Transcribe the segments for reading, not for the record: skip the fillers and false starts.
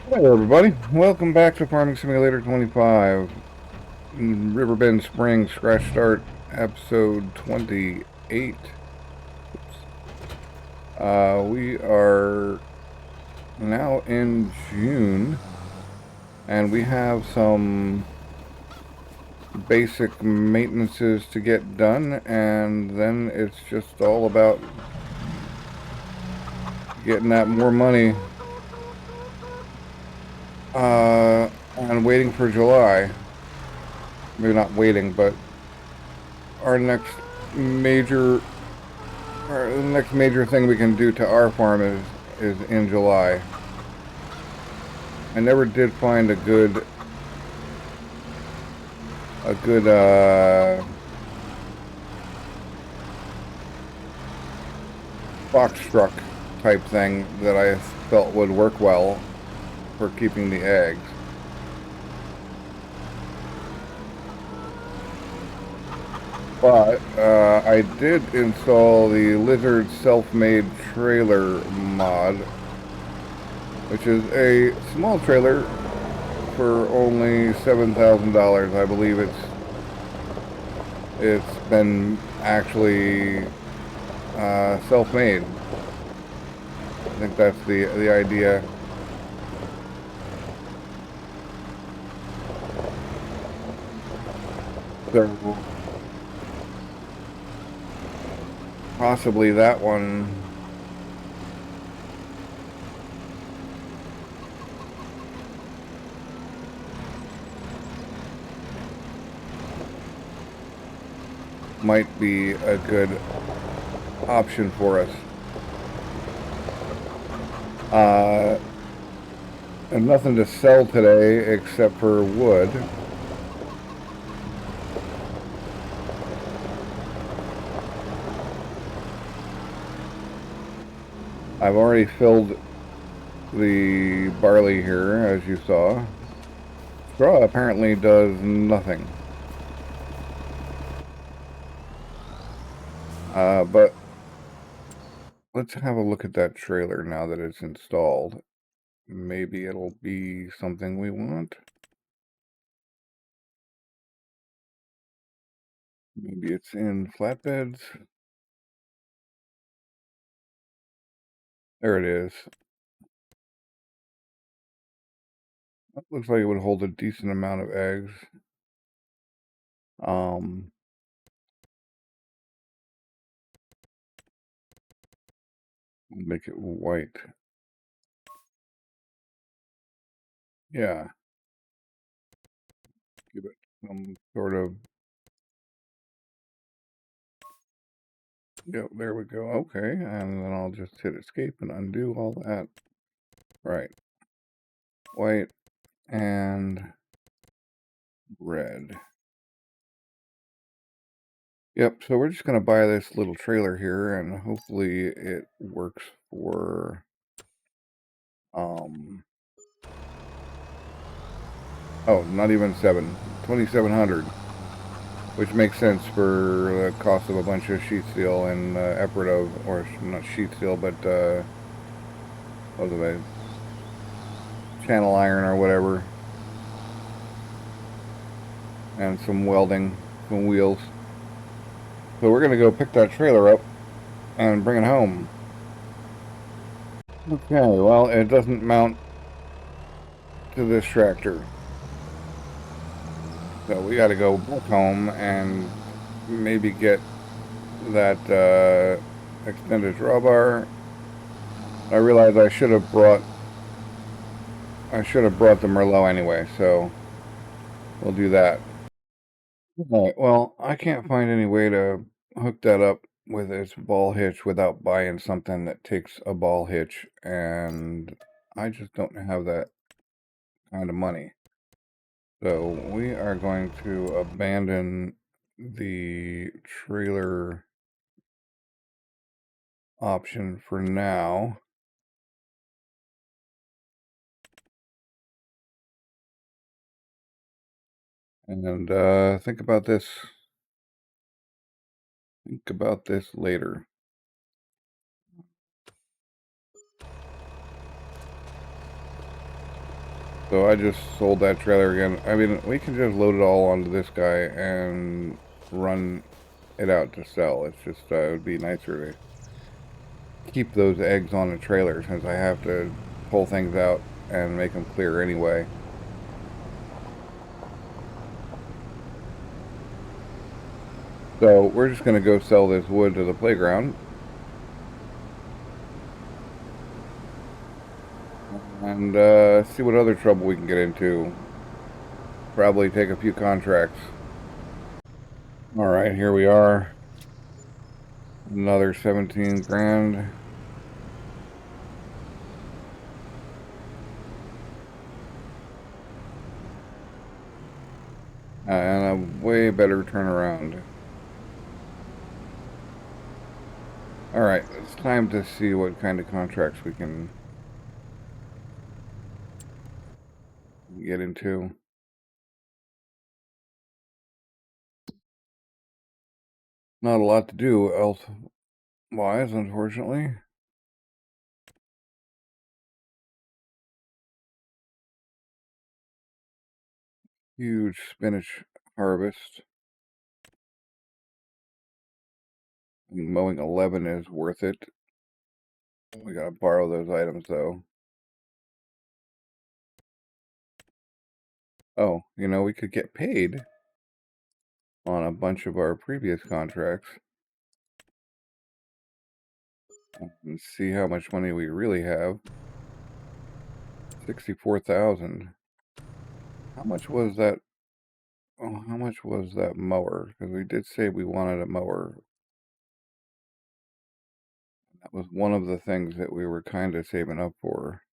Hello everybody, welcome back to Farming Simulator 25, Riverbend Spring Scratch Start, episode 28. We are now in June, and we have some basic maintenances to get done, and then it's just all about getting that more money, and waiting for July. Maybe not waiting, but our next major the next major thing we can do to our farm is in July. I never did find a good box truck type thing that I felt would work well for keeping the eggs. But I did install the Lizard self-made trailer mod, which is a small trailer for only $7,000. I believe it's been actually self-made. I think that's the idea. So possibly that one might be a good option for us. And nothing to sell today except for wood. I've already filled the barley here, as you saw. Straw apparently does nothing. But let's have a look at that trailer now that it's installed. Maybe it'll be something we want. Maybe it's in flatbeds. There it is. That looks like it would hold a decent amount of eggs. Make it white. Yeah. Give it some sort of... Yep, there we go. Okay, and then I'll just hit escape and undo all that. Right. White and red. Yep, so we're just going to buy this little trailer here, and hopefully it works for... Oh, not even 2,700. Which makes sense for the cost of a bunch of sheet steel and effort of, or not sheet steel, but what was it, channel iron or whatever, and some welding, some wheels. So we're gonna go pick that trailer up and bring it home. Okay, well, it doesn't mount to this tractor, so we got to go back home and maybe get that extended drawbar. I realized I should have brought the Merlot anyway, so we'll do that. Alright, well, I can't find any way to hook that up with its ball hitch without buying something that takes a ball hitch, and I just don't have that kind of money. So we are going to abandon the trailer option for now. And think about this later. So I just sold that trailer again. I mean, we can just load it all onto this guy and run it out to sell. It's just, it would be nicer to keep those eggs on the trailer since I have to pull things out and make them clear anyway. So we're just going to go sell this wood to the playground. And see what other trouble we can get into. Probably take a few contracts. All right, here we are. Another 17 grand. And a way better turnaround. All right, it's time to see what kind of contracts we can get into. Not a lot to do elsewise, unfortunately. Huge spinach harvest. Mowing 11 is worth it. We gotta borrow those items though. Oh, you know, we could get paid on a bunch of our previous contracts and see how much money we really have. 64,000. How much was that? Oh, how much was that mower? Because we did say we wanted a mower. That was one of the things that we were kind of saving up for.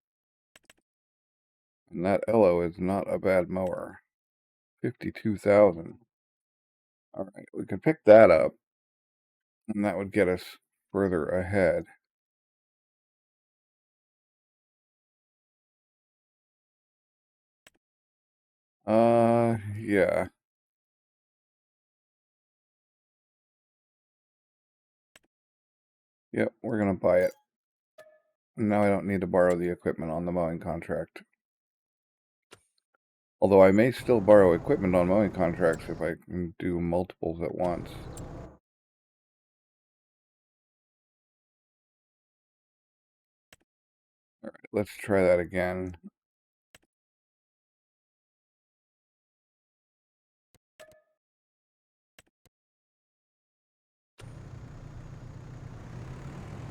And that Ello is not a bad mower. 52,000. All right, we could pick that up, and that would get us further ahead. Yeah. Yep, we're gonna buy it. Now I don't need to borrow the equipment on the mowing contract. Although I may still borrow equipment on mowing contracts if I can do multiples at once. All right, let's try that again.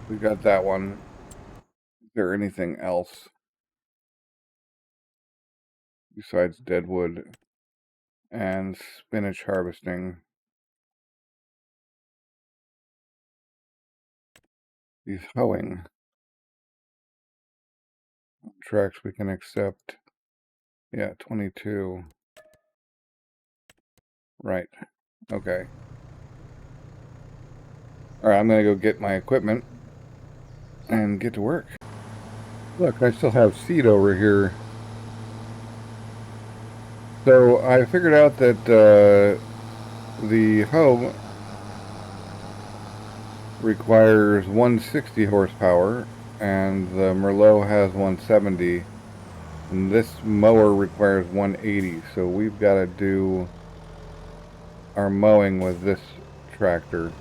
We got that one. Is there anything else besides deadwood and spinach harvesting? These hoeing tracks we can accept. Yeah, 22. Right. Okay. All right, I'm gonna go get my equipment and get to work. Look, I still have seed over here. So I figured out that the hoe requires 160 horsepower and the Merlot has 170, and this mower requires 180, so we've got to do our mowing with this tractor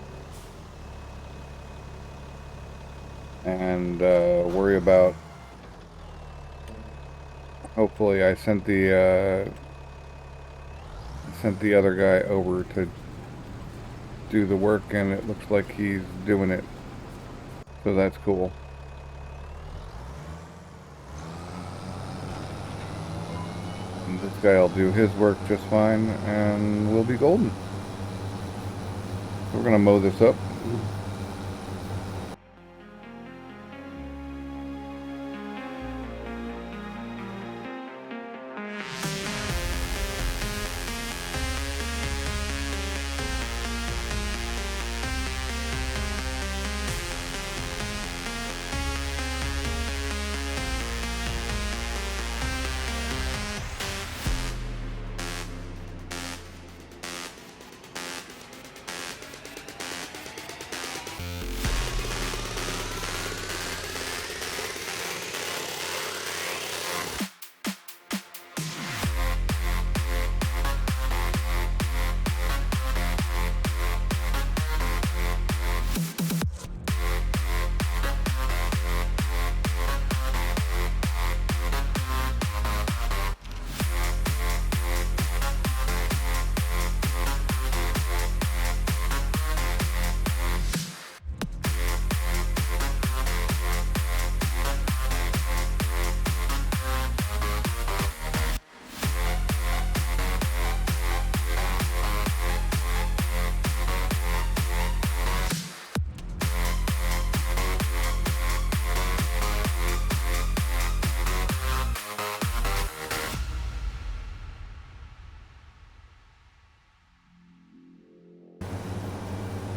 and worry about, hopefully I sent the other guy over to do the work and it looks like he's doing it, so that's cool. And this guy will do his work just fine and we'll be golden. So we're gonna mow this up.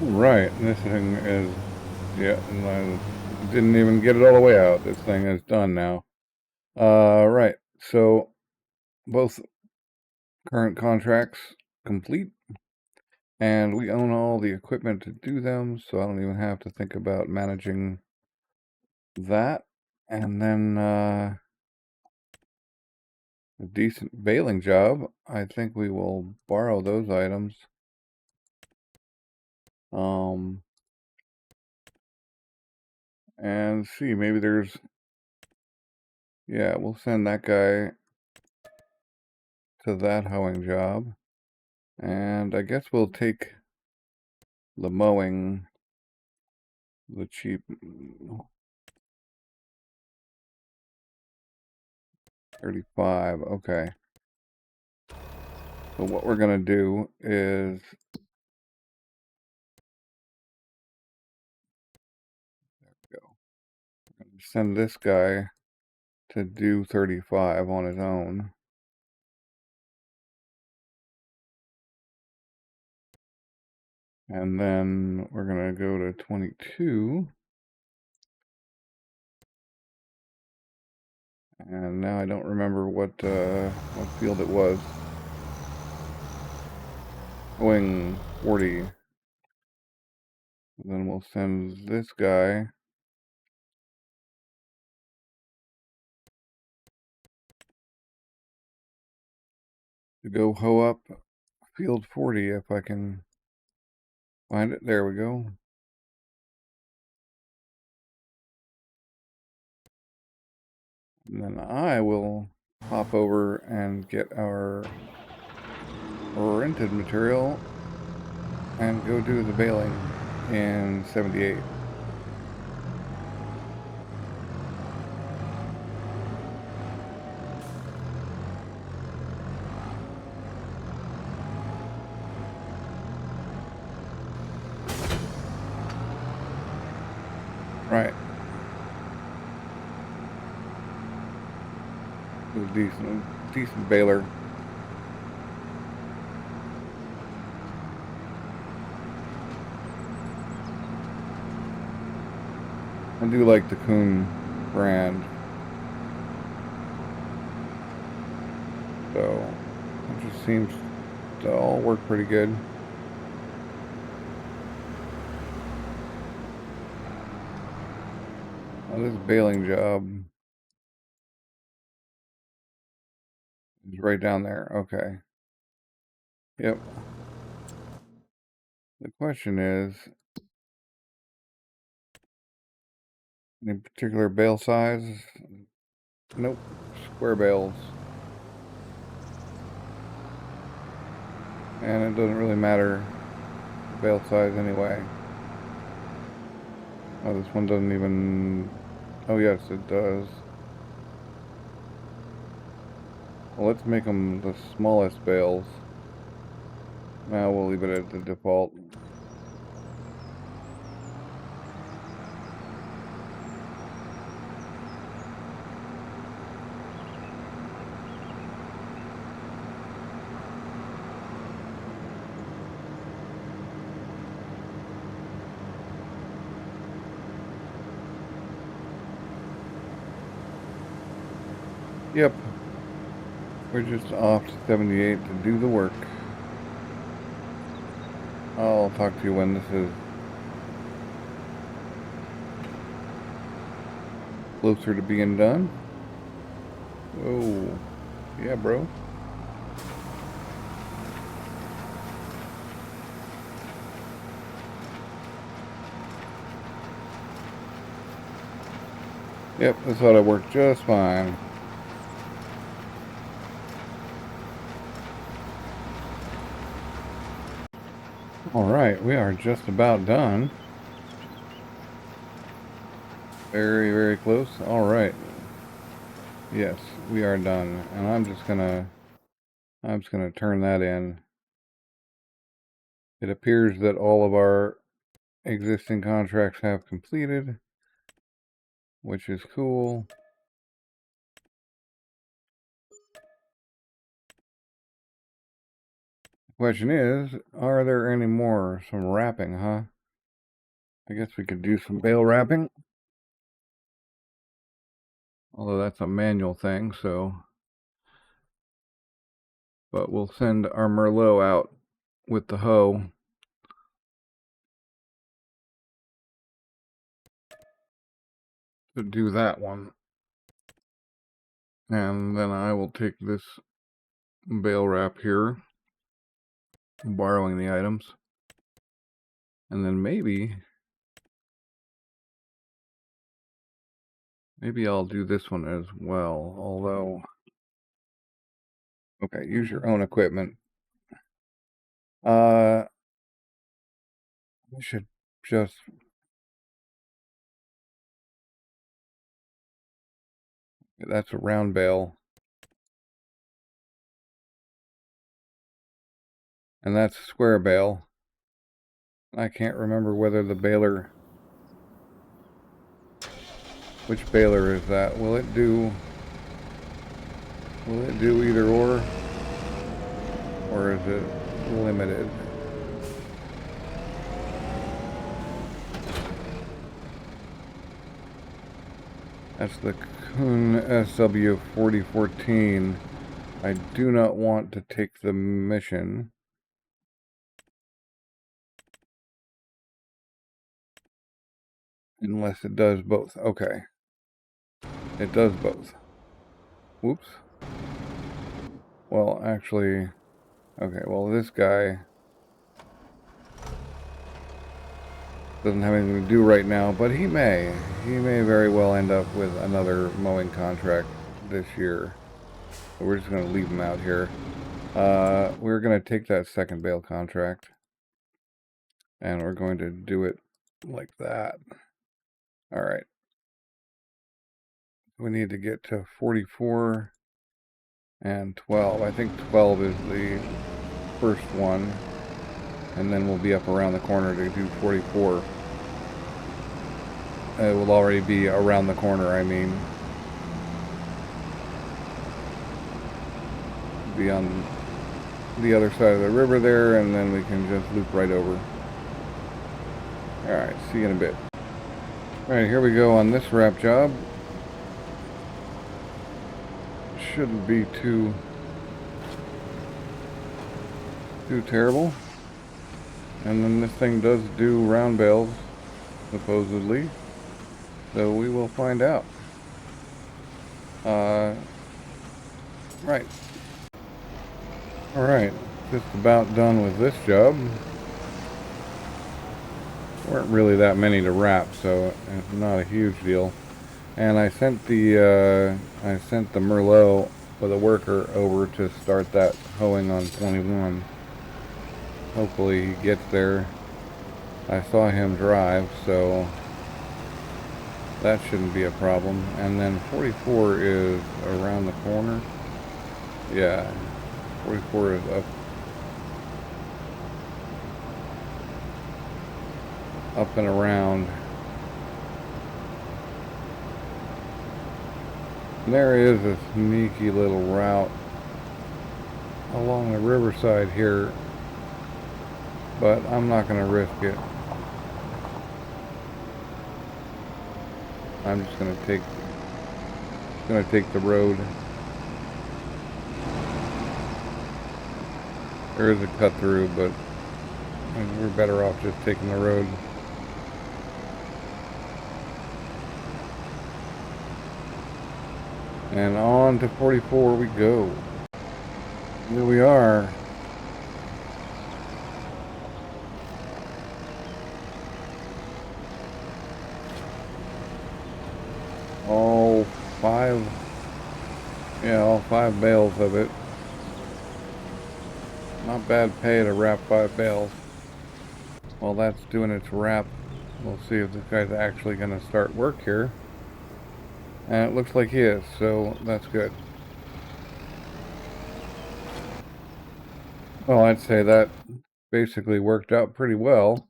Right, this thing is, yeah, and I didn't even get it all the way out. This thing is done now. Right, so both current contracts complete, and we own all the equipment to do them, so I don't even have to think about managing that. And then, a decent baling job. I think we will borrow those items. And see, maybe there's, yeah, we'll send that guy to that hoeing job. And I guess we'll take the mowing, the cheap 35. Okay. So what we're gonna do is send this guy to do 35 on his own. And then we're gonna go to 22. And now I don't remember what field it was. Going 40. And then we'll send this guy to go hoe up field 40 if I can find it. There we go. And then I will hop over and get our rented material and go do the baling in 78. Right. It was decent baler. I do like the Kuhn brand. So it just seems to all work pretty good. Now this baling job is right down there. Okay. Yep. The question is, any particular bale size? Nope. Square bales. And it doesn't really matter the bale size anyway. Oh, this one doesn't even... Oh, yes, it does. Well, let's make them the smallest bales. Now we'll leave it at the default. Yep. We're just off to 78 to do the work. I'll talk to you when this is closer to being done. Oh, yeah, bro. Yep, this ought to work just fine. Alright, we are just about done. Very, very close. Alright. Yes, we are done. And I'm just gonna turn that in. It appears that all of our existing contracts have completed, which is cool. Question is, are there any more? Some wrapping, huh? I guess we could do some bale wrapping. Although that's a manual thing, so... But we'll send our Merlot out with the hoe. To do that one. And then I will take this bale wrap here, borrowing the items. And then maybe I'll do this one as well, although... Okay, use your own equipment. I should just... That's a round bale. And that's a square bale. I can't remember whether the baler... Which baler is that? Will it do either or? Or is it limited? That's the Kuhn SW4014. I do not want to take the mission. Unless it does both. Okay. It does both. Whoops. Well, actually... Okay, well this guy... doesn't have anything to do right now, but he may. He may very well end up with another mowing contract this year. So we're just going to leave him out here. We're going to take that second bale contract. And we're going to do it like that. Alright. We need to get to 44 and 12. I think 12 is the first one. And then we'll be up around the corner to do 44. It will already be around the corner, I mean. Be on the other side of the river there, and then we can just loop right over. Alright, see you in a bit. Alright, here we go on this wrap job. Shouldn't be too terrible. And then this thing does do round bales, supposedly. So we will find out. Right. Alright, just about done with this job. Weren't really that many to wrap, so it's not a huge deal. And I sent the Merlot with a worker over to start that hoeing on 21. Hopefully he gets there. I saw him drive, so that shouldn't be a problem. And then 44 is around the corner. Yeah, 44 is up and around. There is a sneaky little route along the riverside here, but I'm not going to risk it. I'm just going to take the road. There is a cut through, but we're better off just taking the road. And on to 44 we go. Here we are. All five bales of it. Not bad pay to wrap 5 bales. While that's doing its wrap, we'll see if this guy's actually going to start work here. And it looks like he is, so that's good. Well, I'd say that basically worked out pretty well.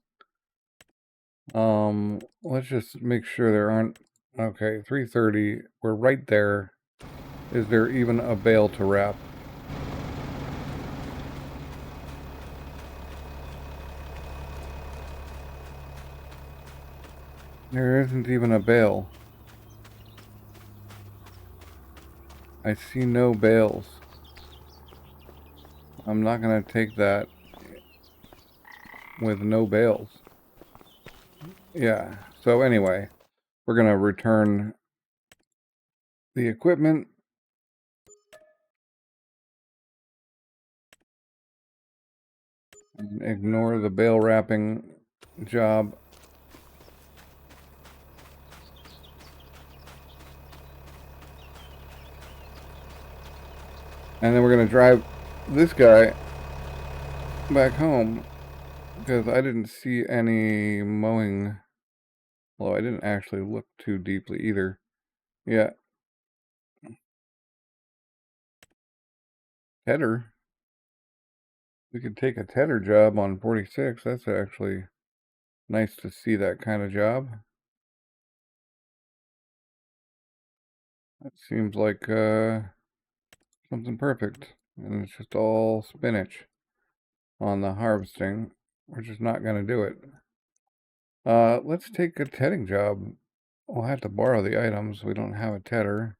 Let's just make sure there aren't... Okay, 3:30, we're right there. Is there even a bale to wrap? There isn't even a bale. I see no bales. I'm not gonna take that with no bales. Yeah, so anyway, we're gonna return the equipment. And ignore the bale wrapping job. And then we're gonna drive this guy back home because I didn't see any mowing. Well, I didn't actually look too deeply either. Yeah. Tedder. We could take a tedder job on 46. That's actually nice to see that kind of job. That seems like something perfect. And it's just all spinach on the harvesting. We're just not going to do it. Let's take a tedding job. We'll have to borrow the items. We don't have a tedder.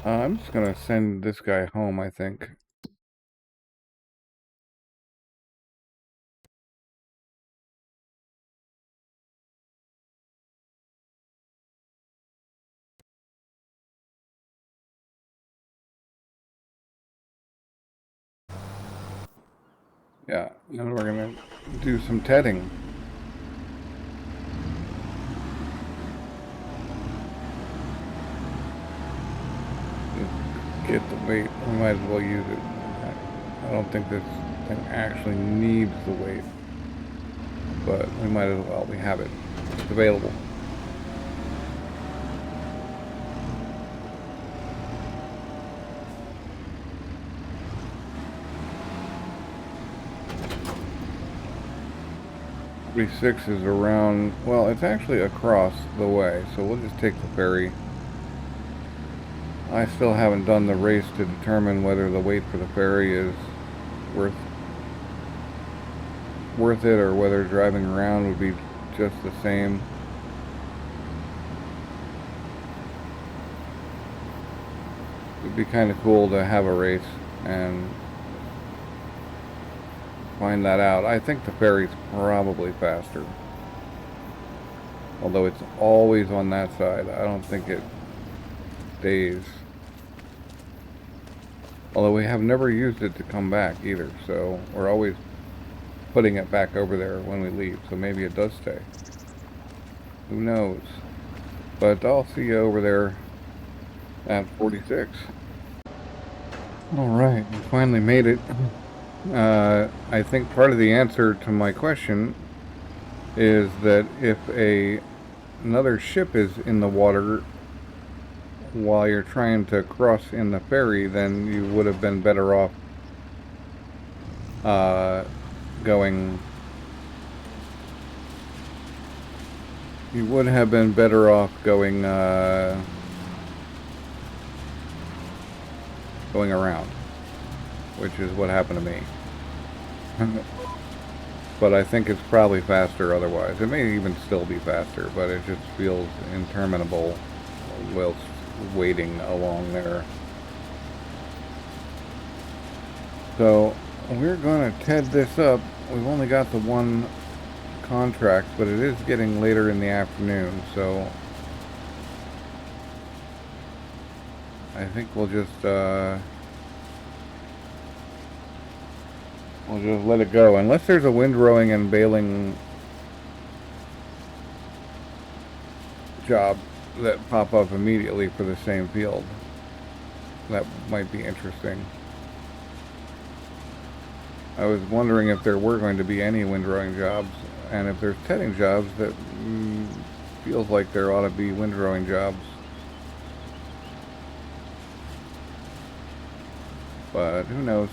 I'm just going to send this guy home, I think. Yeah, and we're going to do some tedding. Get the weight. We might as well use it. I don't think this thing actually needs the weight, but we might as well. We have it. It's available. Six is around, well, it's actually across the way, so we'll just take the ferry. I still haven't done the race to determine whether the wait for the ferry is worth it or whether driving around would be just the same. It'd be kind of cool to have a race and find that out. I think the ferry's probably faster. Although it's always on that side. I don't think it stays. Although we have never used it to come back either, so we're always putting it back over there when we leave, so maybe it does stay. Who knows? But I'll see you over there at 46. Alright, we finally made it. I think part of the answer to my question is that if another ship is in the water while you're trying to cross in the ferry, then you would have been better off going going around, which is what happened to me. But I think it's probably faster otherwise. It may even still be faster, but it just feels interminable whilst waiting along there. So we're going to TED this up. We've only got the one contract, but it is getting later in the afternoon, so I think we'll just let it go, unless there's a windrowing and baling job that pop up immediately for the same field. That might be interesting. I was wondering if there were going to be any windrowing jobs, and if there's tedding jobs, that feels like there ought to be windrowing jobs. But who knows?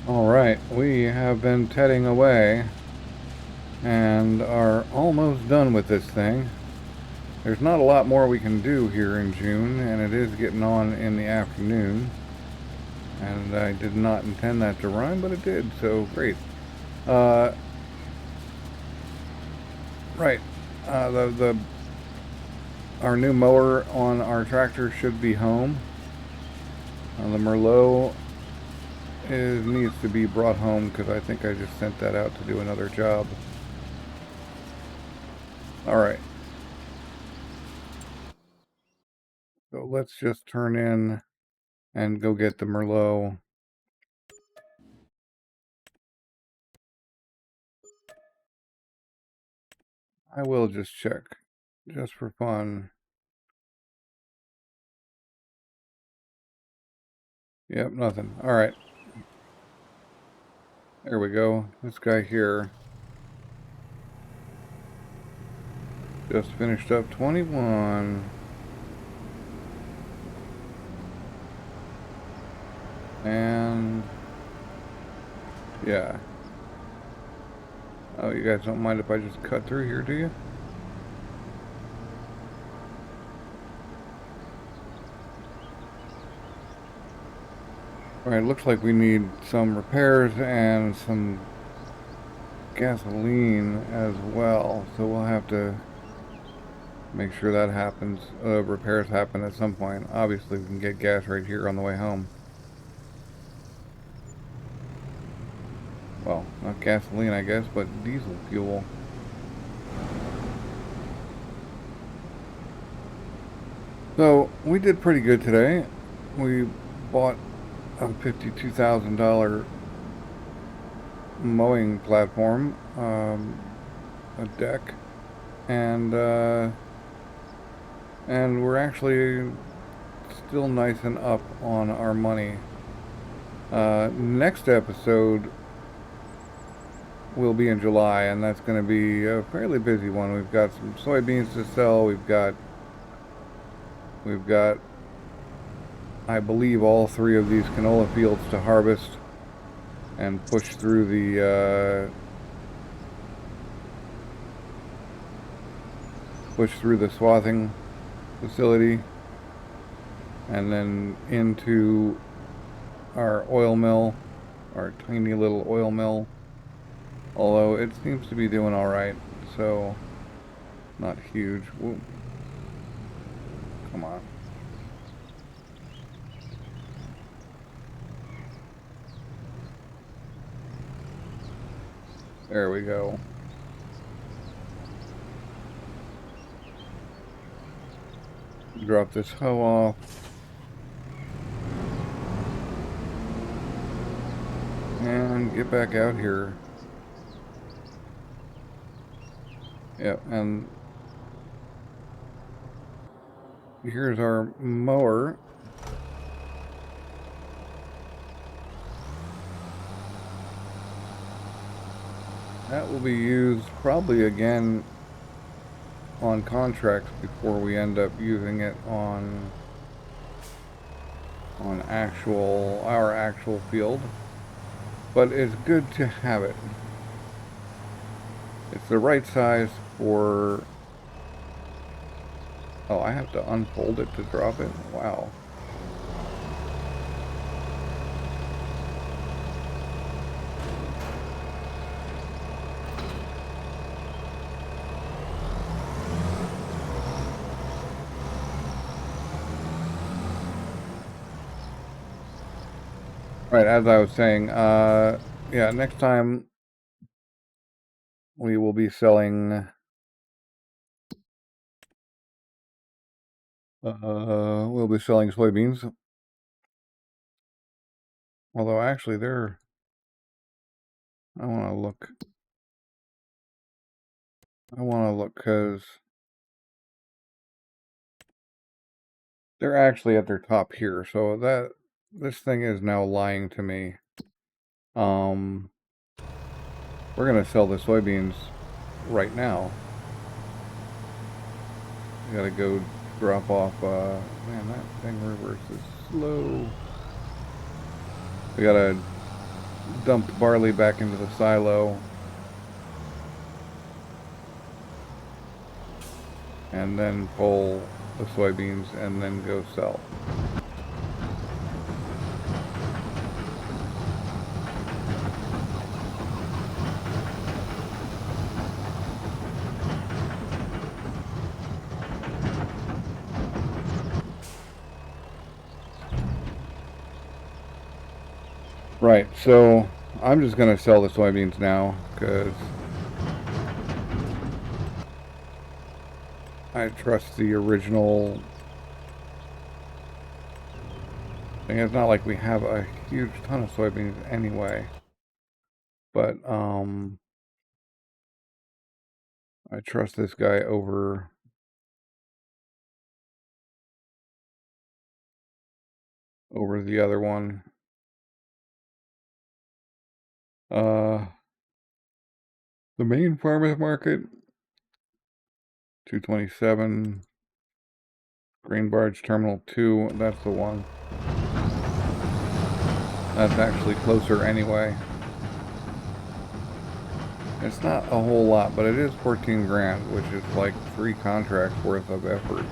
Alright, we have been tedding away and are almost done with this thing. There's not a lot more we can do here in June, and it is getting on in the afternoon. And I did not intend that to rhyme, but it did, so great. Right. Our new mower on our tractor should be home. The Merlot needs to be brought home because I think I just sent that out to do another job. Alright. So let's just turn in and go get the Merlot. I will just check, just for fun. Yep, nothing. Alright. There we go. This guy here just finished up 21. And yeah. Oh, you guys don't mind if I just cut through here, do you? Alright, looks like we need some repairs and some gasoline as well, so we'll have to make sure that happens. Repairs happen at some point. Obviously, we can get gas right here on the way home. Well, not gasoline, I guess, but diesel fuel. So, we did pretty good today. We bought a $52,000 mowing platform, a deck, and we're actually still nice and up on our money. Next episode will be in July, and that's going to be a fairly busy one. We've got some soybeans to sell. We've got I believe all 3 of these canola fields to harvest and push through the swathing facility and then into our oil mill, our tiny little oil mill, although it seems to be doing all right, so not huge. Whoa. Come on. There we go. Drop this hoe off. And get back out here. Yep, and here's our mower. That will be used probably again on contracts before we end up using it on our actual field. But it's good to have it. It's the right size for... Oh, I have to unfold it to drop it? Wow. Right, as I was saying, yeah, next time we will be selling soybeans. Although actually I want to look because they're actually at their top here, so this thing is now lying to me. We're gonna sell the soybeans right now. We gotta go drop off, man, that thing reverses slow. We gotta dump the barley back into the silo. and then pull the soybeans and then go sell. Right, so I'm just going to sell the soybeans now because I trust the original thing. It's not like we have a huge ton of soybeans anyway, but I trust this guy over the other one. The main farmers market, 227. Grain barge terminal 2, that's the one. That's actually closer anyway. It's not a whole lot, but it is 14 grand, which is like 3 contracts worth of effort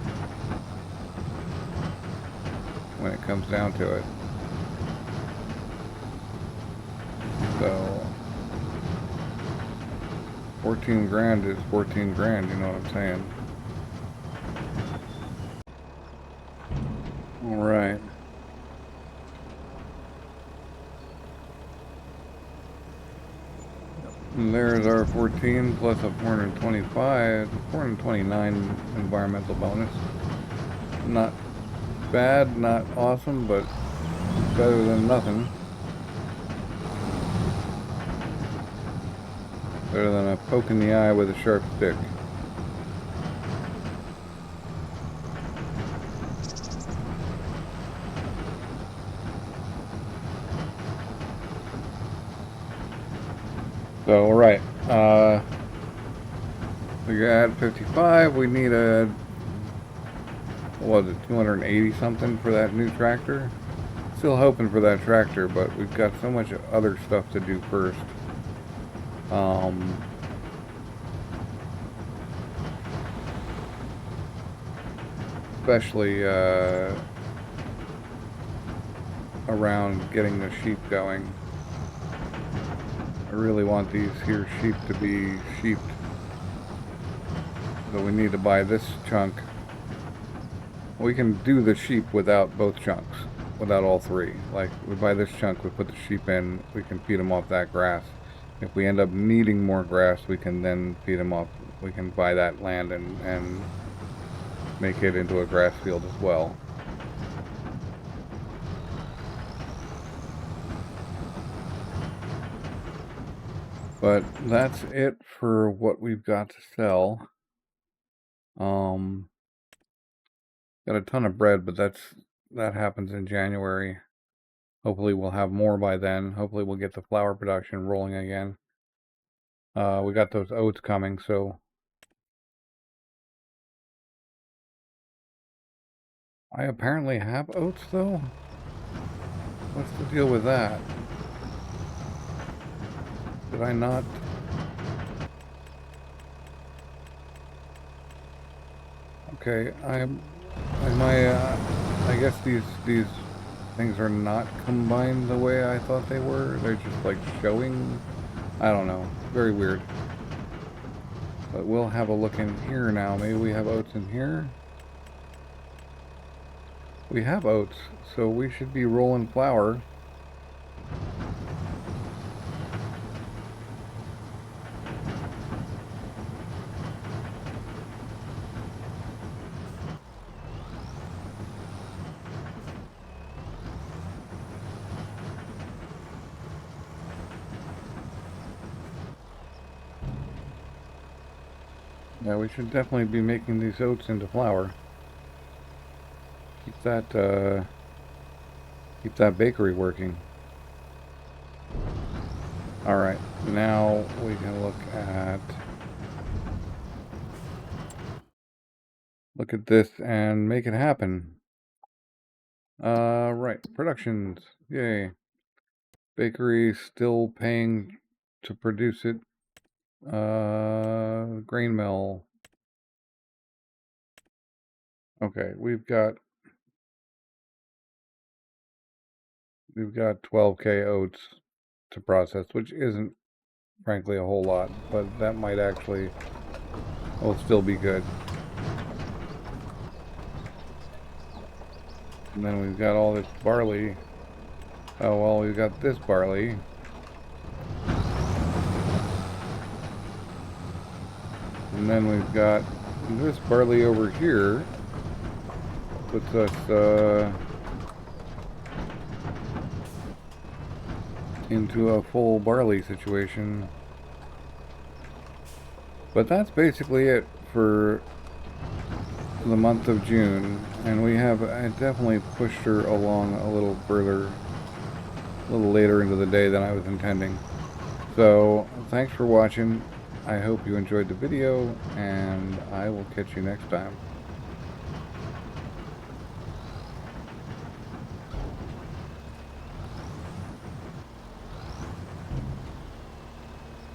when it comes down to it. So 14 grand is 14 grand, you know what I'm saying? All right. And there's our 14 plus a 425, 429 environmental bonus. Not bad, not awesome, but better than nothing. Better than a poke in the eye with a sharp stick. So, all right. We got 55. We need a, what was it, 280 something for that new tractor? Still hoping for that tractor, but we've got so much other stuff to do first. Especially around getting the sheep going. I really want these here sheep to be sheeped. So we need to buy this chunk. We can do the sheep without both chunks, without all three. Like, we buy this chunk, we put the sheep in, we can feed them off that grass. If we end up needing more grass, we can then feed them off. We can buy that land and make it into a grass field as well. But that's it for what we've got to sell. Got a ton of bread, but that happens in January. Hopefully we'll have more by then. Hopefully we'll get the flour production rolling again. We got those oats coming, so I apparently have oats though. What's the deal with that? Did I not? Okay, I guess these things are not combined the way I thought they were. They're just like showing. I don't know. Very weird. But we'll have a look in here now. Maybe we have oats in here. We have oats, so we should be rolling flour. Yeah, we should definitely be making these oats into flour. Keep that bakery working. All right, now we can look at this and make it happen. Right, productions, yay. Bakery still paying to produce it. Grain mill. Okay, we've got 12K oats to process, which isn't frankly a whole lot, but that might actually will still be good. And then we've got all this barley. Oh, well, we've got this barley. And then we've got this barley over here. Puts us into a full barley situation. But that's basically it for the month of June. And I definitely pushed her along a little further, a little later into the day than I was intending. So, thanks for watching. I hope you enjoyed the video, and I will catch you next time.